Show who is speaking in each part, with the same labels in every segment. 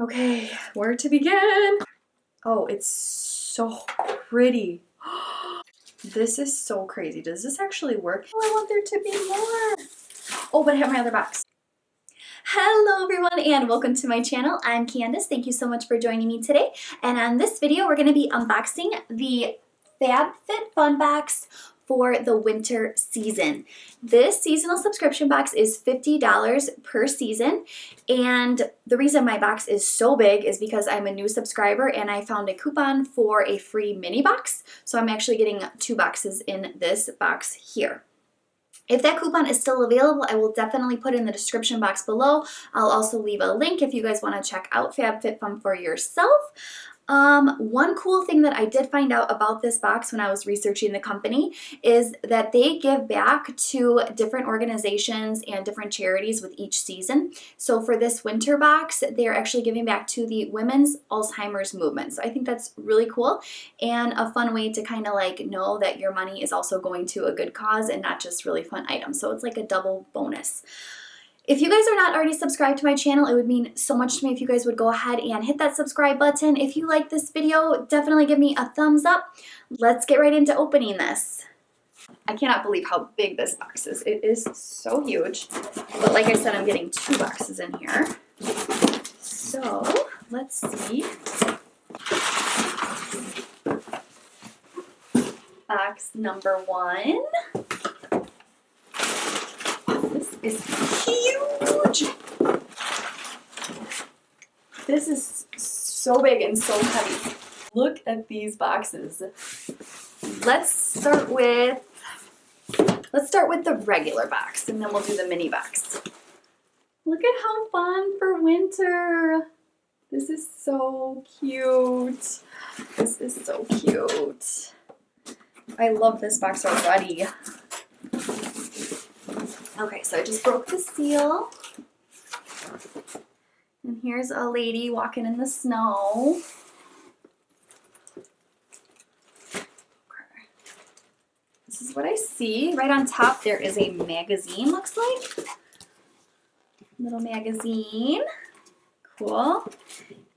Speaker 1: Okay, where to begin? Oh, it's so pretty. This is so crazy. Does this actually work? Oh, I want there to be more. Oh, but I have my other box. Hello everyone and welcome to my channel. I'm Candace. Thank you so much for joining me today. And on this video, we're going to be unboxing the FabFitFun box for the winter season. This seasonal subscription box is $50 per season. And the reason my box is so big is because I'm a new subscriber and I found a coupon for a free mini box. So I'm actually getting 2 boxes in this box here. If that coupon is still available, I will definitely put it in the description box below. I'll also leave a link if you guys want to check out FabFitFun for yourself. One cool thing that I did find out about this box when I was researching the company is that they give back to different organizations and different charities with each season. So for this winter box, they're actually giving back to the Women's Alzheimer's movement. So I think that's really cool and a fun way to kind of like know that your money is also going to a good cause and not just really fun items. So it's like a double bonus. If you guys are not already subscribed to my channel, it would mean so much to me if you guys would go ahead and hit that subscribe button. If you like this video, definitely give me a thumbs up. Let's get right into opening this. I cannot believe how big this box is. It is so huge. But like I said, I'm getting 2 boxes in here. So let's see. Box number 1. Is huge. This is so big and so heavy. Look at these boxes. Let's start with the regular box and then we'll do the mini box. Look at how fun for winter. This is so cute. This is so cute. I love this box already. Okay, so I just broke the seal. And here's a lady walking in the snow. Okay. This is what I see. Right on top there is a magazine, looks like. Little magazine. Cool.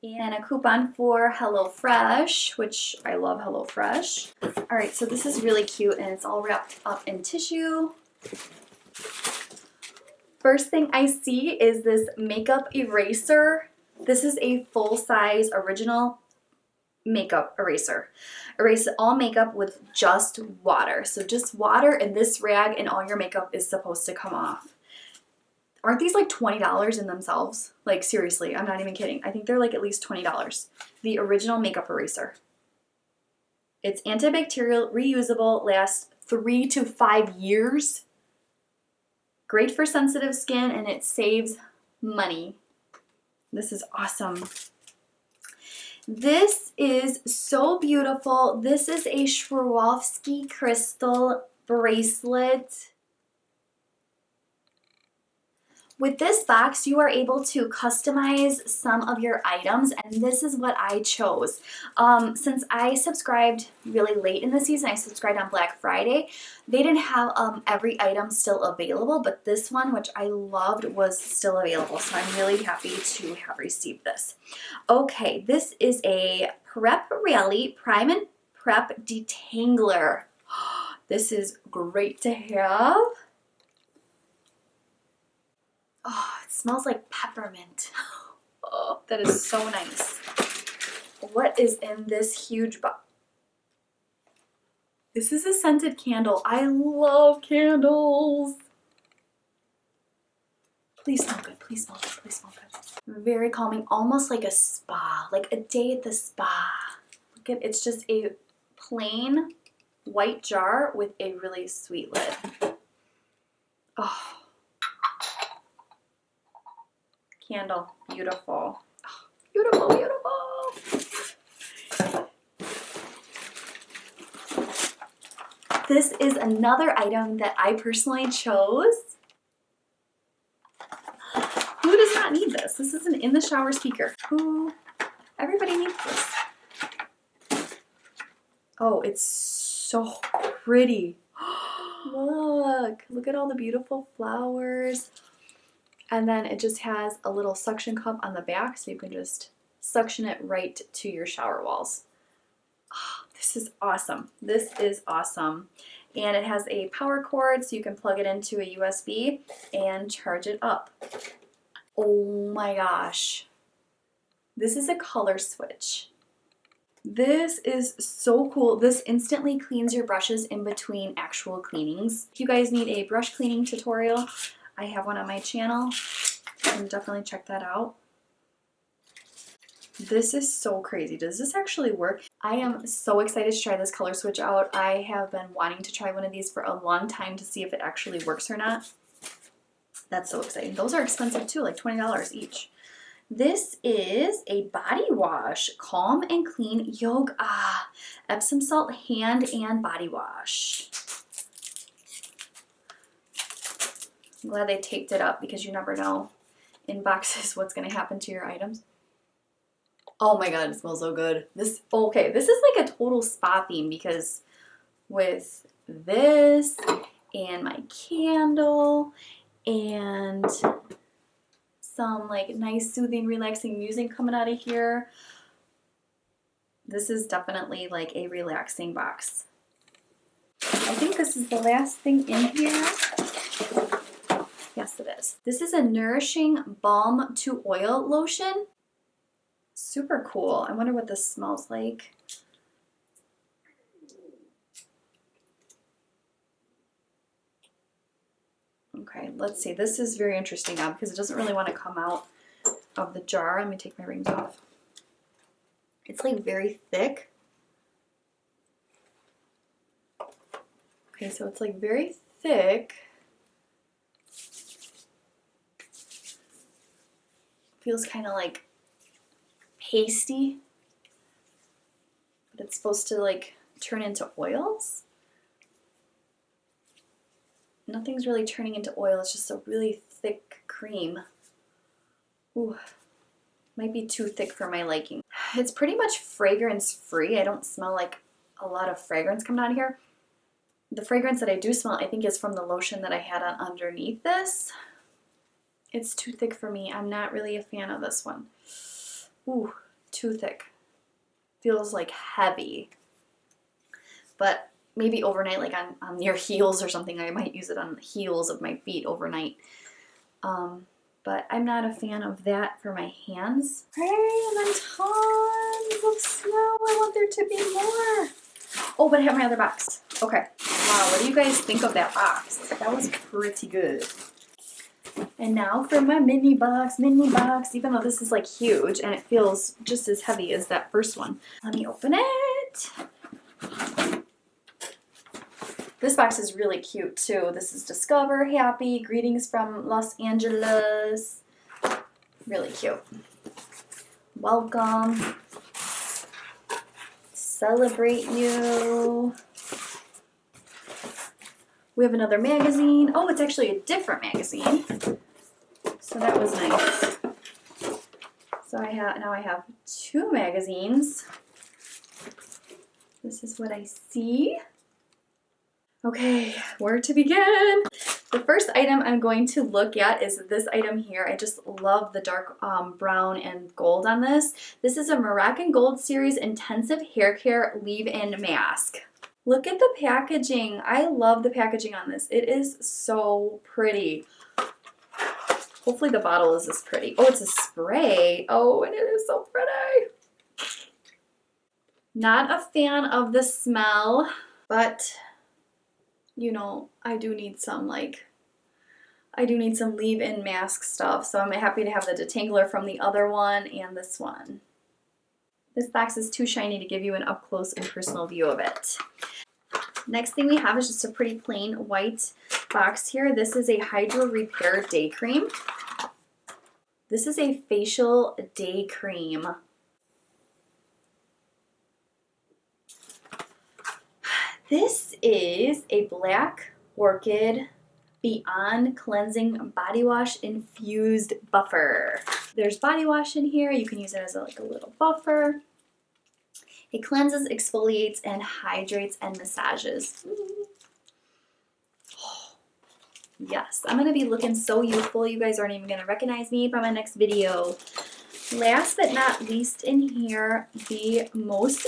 Speaker 1: And a coupon for HelloFresh, which I love HelloFresh. All right, so this is really cute and it's all wrapped up in tissue. First thing I see is this makeup eraser. This is a full-size original makeup eraser. Erase all makeup with just water. So just water and this rag and all your makeup is supposed to come off. Aren't these like $20 in themselves? Like seriously, I'm not even kidding. I think they're like at least $20. The original makeup eraser. It's antibacterial, reusable, lasts 3 to 5 years. Great for sensitive skin and it saves money. This is awesome. This is so beautiful. This is a Swarovski crystal bracelet. With this box, you are able to customize some of your items, and this is what I chose. Since I subscribed really late in the season, I subscribed on Black Friday, they didn't have every item still available, but this one, which I loved, was still available, so I'm really happy to have received this. Okay, this is a Prep Rally Prime and Prep Detangler. This is great to have. Oh, it smells like peppermint. Oh, that is so nice. What is in this huge box? This is a scented candle. I love candles. Please smell good. Please smell good. Please smell good. Very calming, almost like a spa, like a day at the spa. Look at, it's just a plain white jar with a really sweet lid. Oh. Candle, beautiful. Oh, beautiful, beautiful. This is another item that I personally chose. Who does not need this? This is an in the shower speaker. Who? Everybody needs this. Oh, it's so pretty. Look at all the beautiful flowers. And then it just has a little suction cup on the back so you can just suction it right to your shower walls. Oh, this is awesome. This is awesome. And it has a power cord so you can plug it into a USB and charge it up. Oh my gosh. This is a color switch. This is so cool. This instantly cleans your brushes in between actual cleanings. If you guys need a brush cleaning tutorial, I have one on my channel. You can definitely check that out. This is so crazy. Does this actually work? I am so excited to try this color switch out. I have been wanting to try one of these for a long time to see if it actually works or not. That's so exciting. Those are expensive too, like $20 each. This is a body wash, Calm and Clean Yoga Epsom salt hand and body wash. I'm glad they taped it up because you never know in boxes what's going to happen to your items. Oh my god, it smells so good. This is like a total spa theme because with this and my candle and some like nice soothing relaxing music coming out of here, this is definitely like a relaxing box. I think this is the last thing in here. Yes, it is. This is a nourishing balm to oil lotion. Super cool. I wonder what this smells like. Okay, let's see. This is very interesting now because it doesn't really want to come out of the jar. Let me take my rings off. It's like very thick. Okay, so it's like very thick. Feels kind of like pasty, but it's supposed to like turn into oils. Nothing's really turning into oil, it's just a really thick cream. Ooh, might be too thick for my liking. It's pretty much fragrance free. I don't smell like a lot of fragrance coming out of here. The fragrance that I do smell, I think, is from the lotion that I had on underneath this. It's too thick for me. I'm not really a fan of this one. Ooh, too thick. Feels like heavy. But maybe overnight, like on your heels or something, I might use it on the heels of my feet overnight. But I'm not a fan of that for my hands. Hey, and then tons of snow. I want there to be more. Oh, but I have my other box. Okay. Wow, what do you guys think of that box? That was pretty good. And now for my mini box, even though this is like huge and it feels just as heavy as that first one. Let me open it. This box is really cute too. This is Discover Happy, greetings from Los Angeles. Really cute. Welcome. Celebrate you. We have another magazine. Oh, it's actually a different magazine. So that was nice. So now I have 2 magazines. This is what I see. Okay, where to begin? The first item I'm going to look at is this item here. I just love the dark brown and gold on this. This is a Moroccan Gold Series Intensive Hair Care Leave-In Mask. Look at the packaging. I love the packaging on this. It is so pretty. Hopefully the bottle is this pretty. Oh, it's a spray. Oh, and it is so pretty. Not a fan of the smell, but you know, I do need some leave-in mask stuff. So I'm happy to have the detangler from the other one and this one. This box is too shiny to give you an up-close and personal view of it. Next thing we have is just a pretty plain white box here. This is a Hydro Repair Day Cream. This is a facial day cream. This is a Black Orchid Beyond Cleansing Body Wash Infused Buffer. There's body wash in here. You can use it as like a little buffer. It cleanses, exfoliates, and hydrates and massages. Oh, yes, I'm going to be looking so youthful. You guys aren't even going to recognize me by my next video. Last but not least in here, the most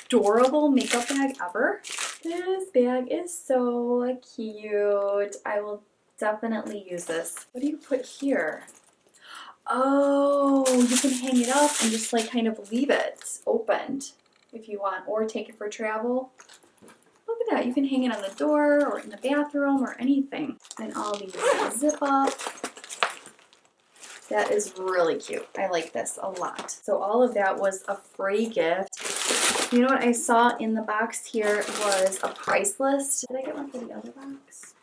Speaker 1: adorable makeup bag ever. This bag is so cute. I will definitely use this. What do you put here? Oh, you can hang it up and just like kind of leave it opened if you want, or take it for travel. Look at that. You can hang it on the door or in the bathroom or anything. And all these zip up. That is really cute. I like this a lot. So all of that was a free gift. You know what I saw in the box here was a price list. Did I get one for the other box?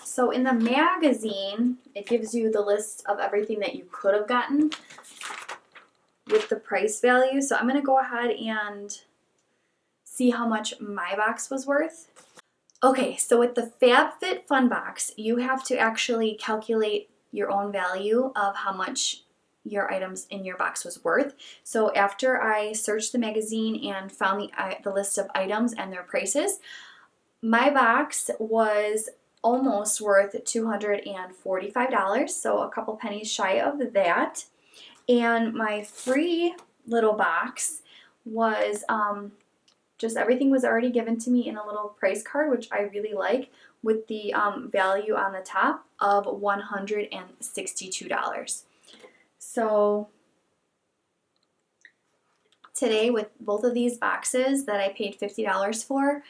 Speaker 1: So in the magazine, it gives you the list of everything that you could have gotten with the price value. So I'm going to go ahead and see how much my box was worth. Okay, so with the FabFitFun box, you have to actually calculate your own value of how much your items in your box was worth. So after I searched the magazine and found the list of items and their prices, my box was almost worth $245, so a couple pennies shy of that. And my free little box was just everything was already given to me in a little price card, which I really like, with the value on the top of $162. So today, with both of these boxes that I paid $50 for,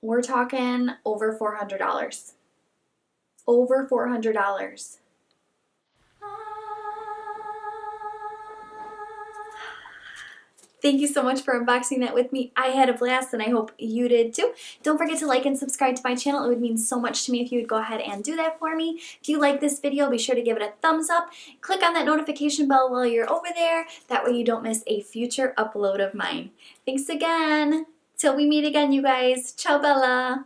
Speaker 1: we're talking over $400. Over $400. Thank you so much for unboxing that with me. I had a blast and I hope you did too. Don't forget to like and subscribe to my channel. It would mean so much to me if you would go ahead and do that for me. If you like this video, be sure to give it a thumbs up. Click on that notification bell while you're over there. That way you don't miss a future upload of mine. Thanks again. Till we meet again, you guys. Ciao, Bella.